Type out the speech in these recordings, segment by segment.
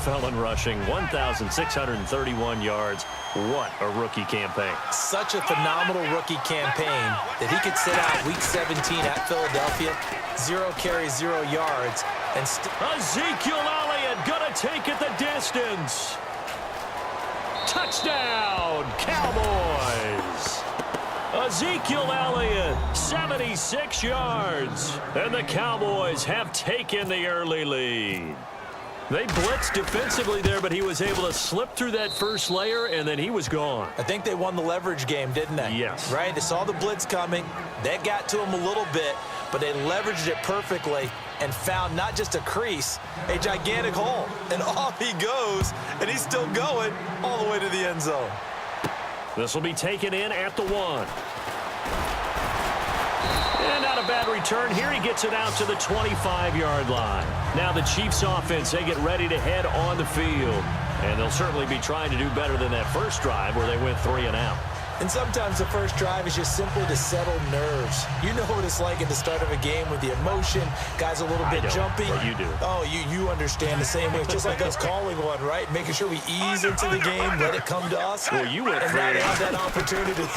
NFL in rushing, 1,631 yards. What a rookie campaign. Such a phenomenal rookie campaign that he could sit out Week 17 at Philadelphia, 0 carries, 0 yards. And Ezekiel Elliott gonna take it the distance. Touchdown, Cowboys. Ezekiel Elliott, 76 yards. And the Cowboys have taken the early lead. They blitzed defensively there, but he was able to slip through that first layer, and then he was gone. I think they won the leverage game, didn't they? Yes. Right? They saw the blitz coming. That got to him a little bit, but they leveraged it perfectly and found not just a crease, a gigantic hole. And off he goes, and he's still going all the way to the end zone. This will be taken in at the 1. And not a bad return. Here he gets it out to the 25-yard line. Now the Chiefs offense, they get ready to head on the field. And they'll certainly be trying to do better than that first drive where they went 3 and out. And sometimes the first drive is just simply to settle nerves. You know what it's like at the start of a game with the emotion. Guys a little bit jumpy. But you do. Oh, you understand the same way. It's just like us calling one, right? Making sure we ease into the game, let it come to us. Well, you went 3 and and now out. they have that opportunity.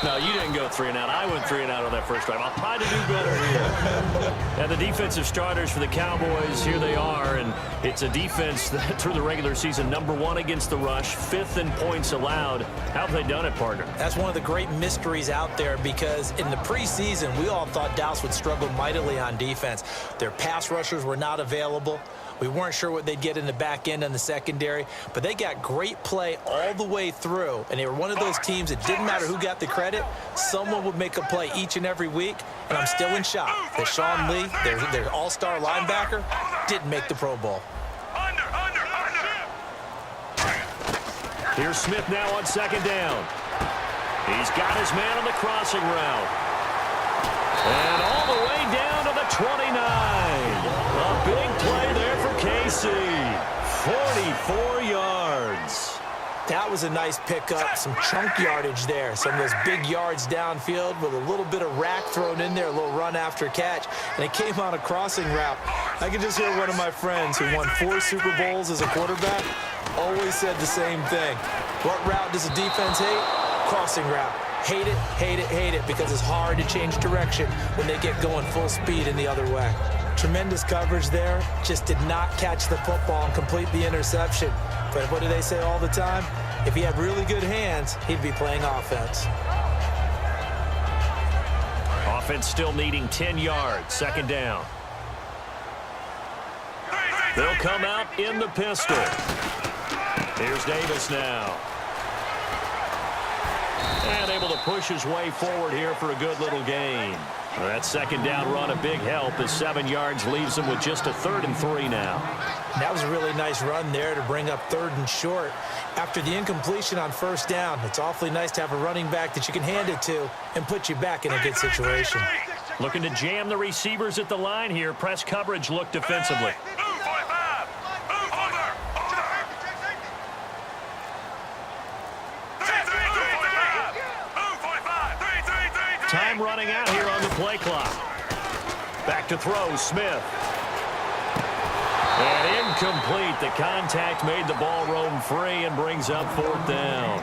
No, you didn't go 3 and out. I went 3 and out on that first drive. I'll try to do better here. And the defensive starters for the Cowboys, here they are. And it's a defense that through the regular season, #1 against the rush, 5th in points allowed. How have they done it, partner? That's one of the great mysteries out there because in the preseason, we all thought Dallas would struggle mightily on defense. Their pass rushers were not available. We weren't sure what they'd get in the back end and the secondary, but they got great play all the way through, and they were one of those teams that didn't matter who got the credit. Someone would make a play each and every week, and I'm still in shock that Sean Lee, their all-star linebacker, didn't make the Pro Bowl. Here's Smith now on 2nd down. He's got his man on the crossing route. And all the way down to the 29. A big play there for KC. 44 yards. That was a nice pickup, some chunk yardage there. Some of those big yards downfield with a little bit of rack thrown in there, a little run after catch. And it came on a crossing route. I can just hear one of my friends who won 4 Super Bowls as a quarterback always said the same thing. What route does the defense hate? Crossing route. Hate it, hate it, hate it, because it's hard to change direction when they get going full speed in the other way. Tremendous coverage there. Just did not catch the football and complete the interception. But what do they say all the time? If he had really good hands, he'd be playing offense. Offense still needing 10 yards. 2nd down. They'll come out in the pistol. Here's Davis now. And able to push his way forward here for a good little gain. Well, that 2nd down run a big help as 7 yards leaves him with just a 3rd and 3 now. That was a really nice run there to bring up 3rd and short. After the incompletion on 1st down, it's awfully nice to have a running back that you can hand it to and put you back in a good situation. Looking to jam the receivers at the line here. Press coverage look defensively. Time running out here on the play clock. Back to throw, Smith. And incomplete. The contact made the ball roam free and brings up 4th down.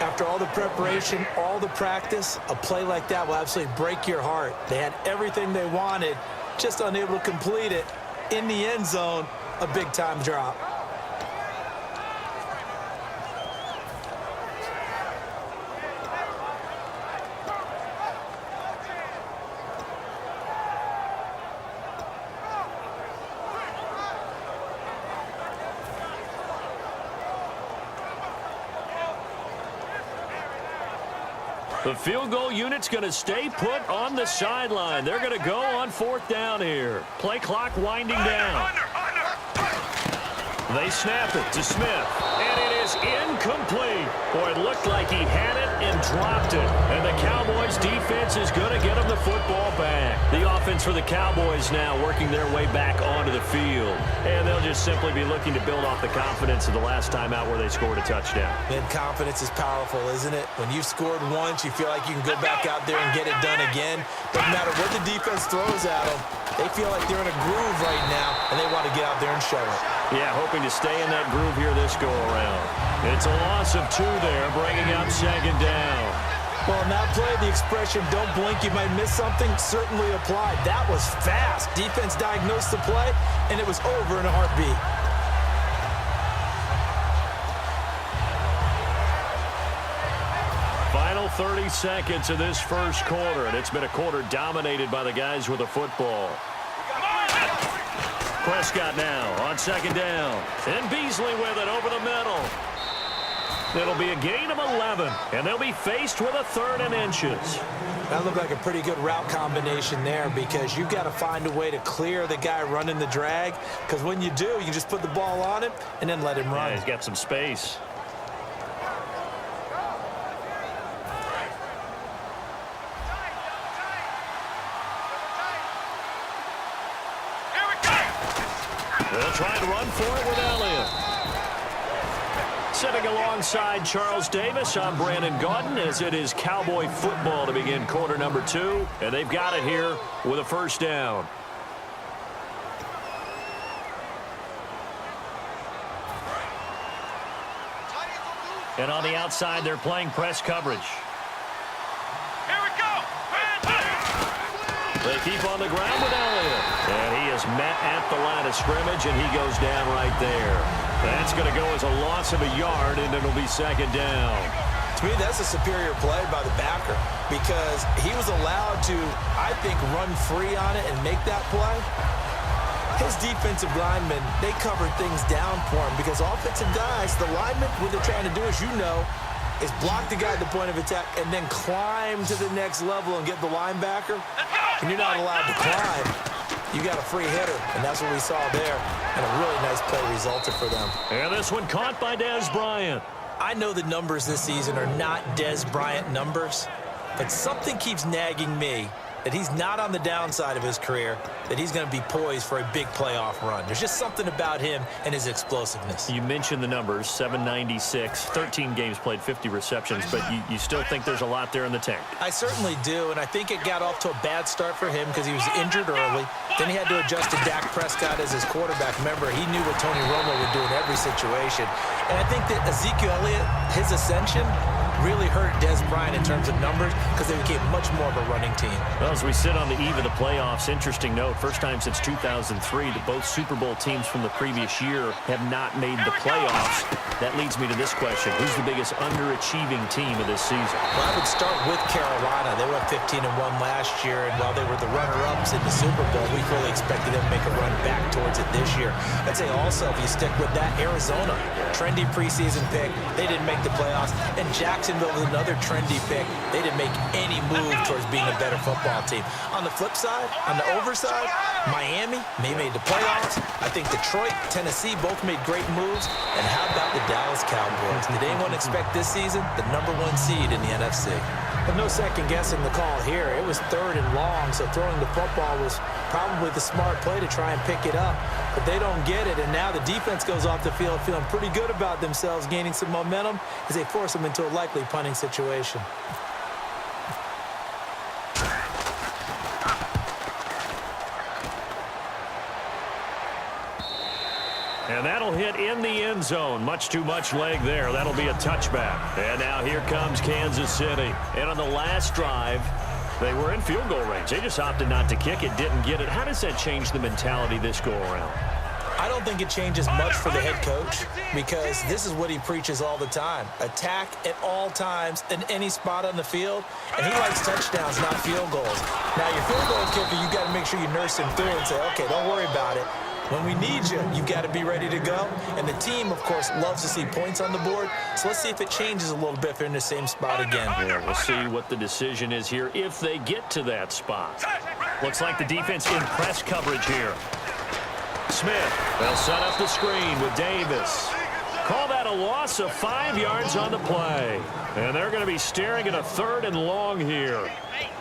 After all the preparation, all the practice, a play like that will absolutely break your heart. They had everything they wanted, just unable to complete it. In the end zone, a big-time drop. The field goal unit's going to stay put on the sideline. They're going to go on 4th down here. Play clock winding down. They snap it to Smith, and it is incomplete. Boy, it looked like he had it and dropped it. And the Cowboys defense is going to get him the football back. The offense for the Cowboys now working their way back onto the field. And they'll just simply be looking to build off the confidence of the last time out where they scored a touchdown. And confidence is powerful, isn't it? When you've scored once, you feel like you can go back out there and get it done again. Doesn't matter what the defense throws at them. They feel like they're in a groove right now, and they want to get out there and show it. Yeah, hoping to stay in that groove here this go-around. It's a loss of 2 there, bringing up second down. Well, in that play, the expression, don't blink, you might miss something, certainly applied. That was fast. Defense diagnosed the play, and it was over in a heartbeat. Final 30 seconds of this first quarter, and it's been a quarter dominated by the guys with the football. Prescott now on second down, and Beasley with it over the middle. It'll be a gain of 11, and they'll be faced with a 3rd and inches. That looked like a pretty good route combination there because you've got to find a way to clear the guy running the drag, because when you do, you can just put the ball on him and then let him run. Yeah, he's got some space. They'll try and run for it with Elliott. Sitting alongside Charles Davis, I'm Brandon Gaudin, as it is Cowboy football to begin quarter number 2, and they've got it here with a first down. And on the outside, they're playing press coverage. Here we go. They keep on the ground with Elliott. And he is met at the line of scrimmage, and he goes down right there. That's going to go as a loss of a yard, and it'll be second down. To me, that's a superior play by the backer because he was allowed to, I think, run free on it and make that play. His defensive linemen, they covered things down for him because offensive guys, the linemen, what they're trying to do, as you know, is block the guy at the point of attack and then climb to the next level and get the linebacker. And you're not allowed to climb. You got a free hitter, and that's what we saw there. And a really nice play resulted for them. And this one caught by Dez Bryant. I know the numbers this season are not Dez Bryant numbers, but something keeps nagging me that he's not on the downside of his career, that he's going to be poised for a big playoff run. There's just something about him and his explosiveness. You mentioned the numbers, 796, 13 games played, 50 receptions, but you still think there's a lot there in the tank. I certainly do, and I think it got off to a bad start for him because he was injured early. Then he had to adjust to Dak Prescott as his quarterback. Remember, he knew what Tony Romo would do in every situation. And I think that Ezekiel Elliott, his ascension, really hurt Dez Bryant in terms of numbers because they became much more of a running team. Well, as we sit on the eve of the playoffs, interesting note, first time since 2003 that both Super Bowl teams from the previous year have not made the playoffs. That leads me to this question. Who's the biggest underachieving team of this season? Well, I would start with Carolina. They went 15-1 last year, and while they were the runner-ups in the Super Bowl, we fully expected them to make a run back towards it this year. I'd say also, if you stick with that, Arizona, trendy preseason pick. They didn't make the playoffs. And Jacksonville was another trendy pick. They didn't make any move towards being a better football team. On the flip side, on the overside, Miami, they made the playoffs. I think Detroit, Tennessee both made great moves. And how about the Dallas Cowboys? Did anyone expect this season the #1 seed in the NFC? But no second guessing the call here. It was 3rd and long, so throwing the football was probably the smart play to try and pick it up. But they don't get it, and now the defense goes off the field feeling pretty good about themselves, gaining some momentum as they force them into a likely punting situation. And that'll hit in the end zone. Much too much leg there. That'll be a touchback. And now here comes Kansas City. And on the last drive, they were in field goal range. They just opted not to kick it, didn't get it. How does that change the mentality this go-around? I don't think it changes much for the head coach because this is what he preaches all the time. Attack at all times in any spot on the field, and he likes touchdowns, not field goals. Now, your field goal kicker, you got to make sure you nurse him through and say, okay, don't worry about it. When we need you, you've got to be ready to go. And the team, of course, loves to see points on the board. So let's see if it changes a little bit if they're in the same spot again. Yeah, we'll see what the decision is here if they get to that spot. Looks like the defense in press coverage here. Smith, they'll set up the screen with Davis. Call that a loss of 5 yards on the play. And they're going to be staring at a 3rd and long here.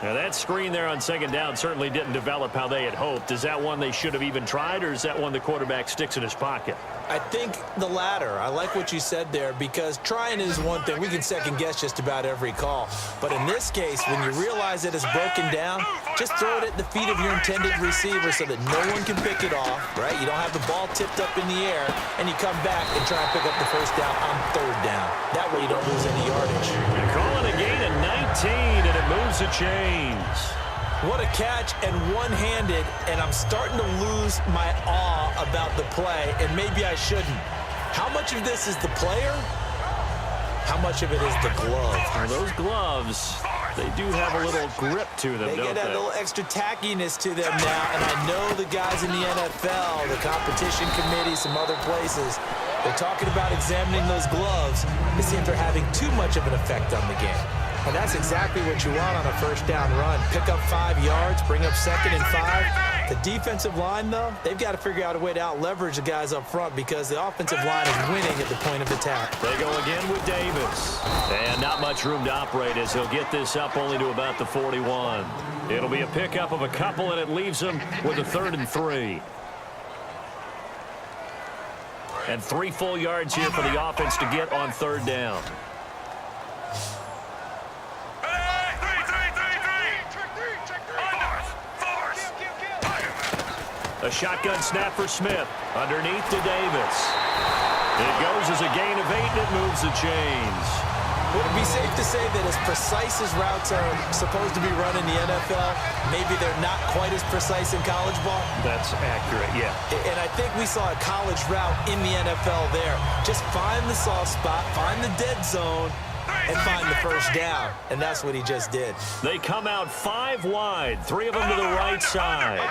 Now, that screen there on second down certainly didn't develop how they had hoped. Is that one they should have even tried, or is that one the quarterback sticks in his pocket? I think the latter. I like what you said there, because trying is one thing. We can second-guess just about every call. But in this case, when you realize it is broken down, just throw it at the feet of your intended receiver so that no one can pick it off, right? You don't have the ball tipped up in the air, and you come back and try and pick up the first down on third down. That way you don't lose any yardage. They're calling a gain of 19, and it moves the chains. What a catch, and one-handed, and I'm starting to lose my awe about the play, and maybe I shouldn't. How much of this is the player? How much of it is the glove? Are those gloves, they do have a little grip to them, They don't get that little extra tackiness to them now, and I know the guys in the NFL, the competition committee, some other places, they're talking about examining those gloves to see if they're having too much of an effect on the game. And that's exactly what you want on a first down run. Pick up 5 yards, bring up 2nd and 5. The defensive line, though, they've got to figure out a way to out-leverage the guys up front, because the offensive line is winning at the point of attack. They go again with Davis. And not much room to operate as he'll get this up only to about the 41. It'll be a pickup of a couple, and it leaves him with a 3rd and 3. And 3 full yards here for the offense to get on third down. A shotgun snap for Smith. Underneath to Davis. It goes as a gain of 8, and it moves the chains. Would it be safe to say that as precise as routes are supposed to be run in the NFL, maybe they're not quite as precise in college ball? That's accurate, yeah. And I think we saw a college route in the NFL there. Just find the soft spot, find the dead zone, and find the first down. And that's what he just did. They come out 5 wide, 3 of them to the right side.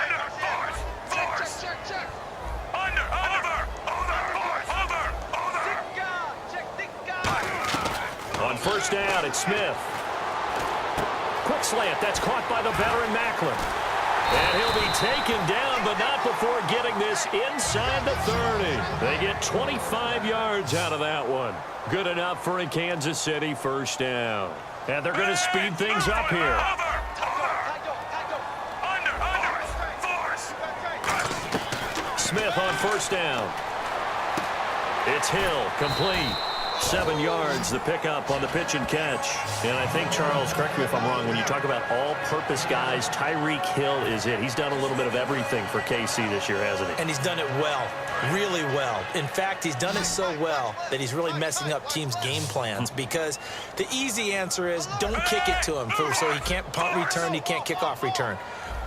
On first down, it's Smith. Quick slant. That's caught by the veteran Macklin. And he'll be taken down, but not before getting this inside the 30. They get 25 yards out of that one. Good enough for a Kansas City first down. And they're going to speed things up here. Smith on first down. It's Hill, complete. 7 yards, the pickup on the pitch and catch. And I think, Charles, correct me if I'm wrong, when you talk about all-purpose guys, Tyreek Hill is it. He's done a little bit of everything for KC this year, hasn't he? And he's done it well, really well. In fact, he's done it so well that he's really messing up teams' game plans, because the easy answer is don't kick it to him so he can't punt return, he can't kick off return.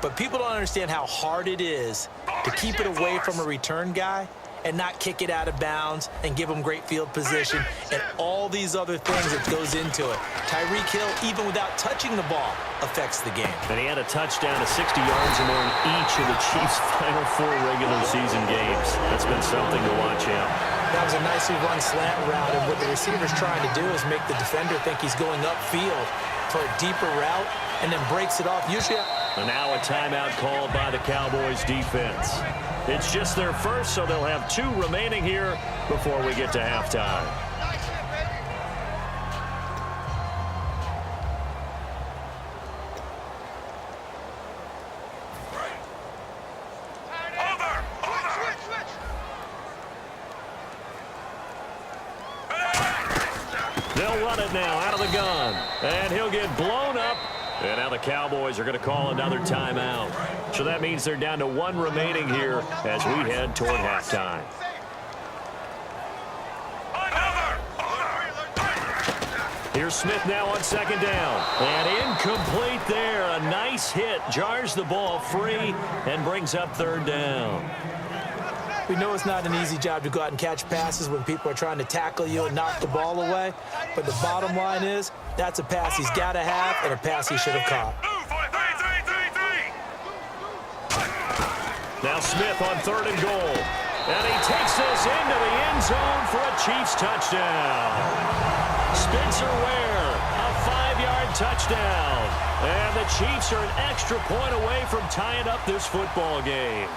But people don't understand how hard it is to keep it away from a return guy and not kick it out of bounds and give him great field position and all these other things that goes into it. Tyreek Hill, even without touching the ball, affects the game. And he had a touchdown of 60 yards or more in each of the Chiefs' final 4 regular season games. That's been something to watch him. That was a nicely run slant route, and what the receiver's trying to do is make the defender think he's going upfield for a deeper route and then breaks it off. Usually. And now a timeout called by the Cowboys defense. It's just their first, so they'll have 2 remaining here before we get to halftime. They'll run it now out of the gun, and he'll get blown up. And now the Cowboys are going to call another timeout. So that means they're down to 1 remaining here as we head toward halftime. Here's Smith now on second down. And incomplete there. A nice hit. Jars the ball free and brings up third down. We know it's not an easy job to go out and catch passes when people are trying to tackle you and knock the ball away. But the bottom line is, that's a pass he's got to have and a pass he should have caught. Now Smith on 3rd and goal. And he takes this into the end zone for a Chiefs touchdown. Spencer Ware, a 5-yard touchdown. And the Chiefs are an extra point away from tying up this football game.